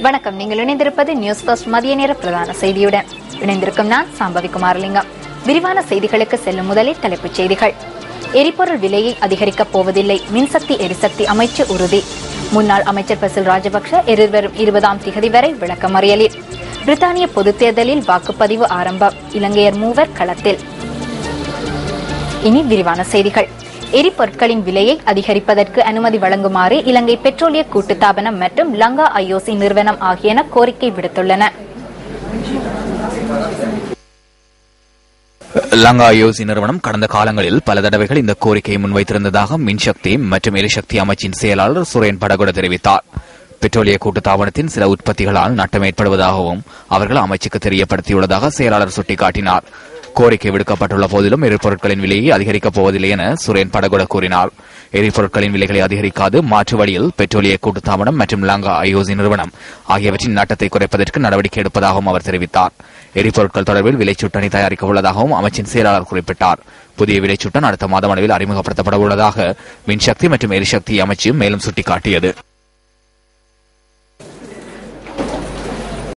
வணக்கம். நீங்கள் இணைந்திருப்பது நியூஸ் ஃபர்ஸ்ட் மதிய நேர பிரதான செய்தியுடன். இணைந்திருக்கும் நான் சாம்பவி குமாரலிங்கம். விரிவான செய்திகளுக்கு செல்லும் முதலில் தலைப்புச் செய்திகள். எரிபொருள் விலையை அதிகரிக்கப் போவதில்லை, மின்சக்தி எரிசக்தி அமைச்சு உறுதி. முன்னாள் அமைச்சர் பசில் ராஜபக்ஷ எதிர்வரும் 20ஆம் திகதி வரை விளக்கமறியலில். பிரித்தானிய பொதுத் தேர்தலில் வாக்குப்பதிவு ஆரம்பம், இலங்கையர் 3 களத்தில். இனி விரிவான செய்திகள். எரிபொருட்களின் விலையை அதிகரிப்பதற்கு அனுமதி வழங்குமாறு இலங்கை பெட்ரோலிய கூட்டுத்தாபனம் மற்றும் லங்கா ஐஓசி நிறுவனம் ஆகியன கோரிக்கை விடுத்துள்ளன. லங்கா ஐஓசி நிறுவனம் கடந்த காலங்களில் பல தடவைகள் இந்த கோரிக்கையை முன்வைத்திருந்ததாக மின்சக்தி மற்றும் எரிசக்தி அமைச்சின் செயலாளர் சுரேன் படகுட தெரிவித்தார். பெட்ரோலிய கூட்டுத்தாபனத்தின் சில உற்பத்திகளால் நட்டம் ஏற்படுவதாகவும் அவர்கள் அமைச்சுக்கு தெரியப்படுத்தியுள்ளதாக செயலாளர் சுட்டிக்காட்டினார். கோரிக்கை விடுக்கப்பட்டுள்ள போதிலும் எரிபொருட்களின் விலையை அதிகரிக்கப் போவதில்லை என சுரேன் படகுட கூறினார். எரிபொருட்களின் விலைகளை அதிகரிக்காது மாற்று வழியில் பெட்ரோலிய கூட்டுத்தாபனம் மற்றும் லங்கா ஐஓசி நிறுவனம் ஆகியவற்றின் நட்டத்தை குறைப்பதற்கு நடவடிக்கை எடுப்பதாகவும் அவர் தெரிவித்தார். எரிபொருட்கள் தொடர்பில் விலைச்சுட்டணி தயாரிக்க உள்ளதாகவும் அமைச்சின் செயலாளர் குறிப்பிட்டார். புதிய விலைச்சுட்டன் அடுத்த மாதம் அளவில் அறிமுகப்படுத்தப்பட உள்ளதாக மின்சக்தி மற்றும் எரிசக்தி அமைச்சு மேலும் சுட்டிக்காட்டியது.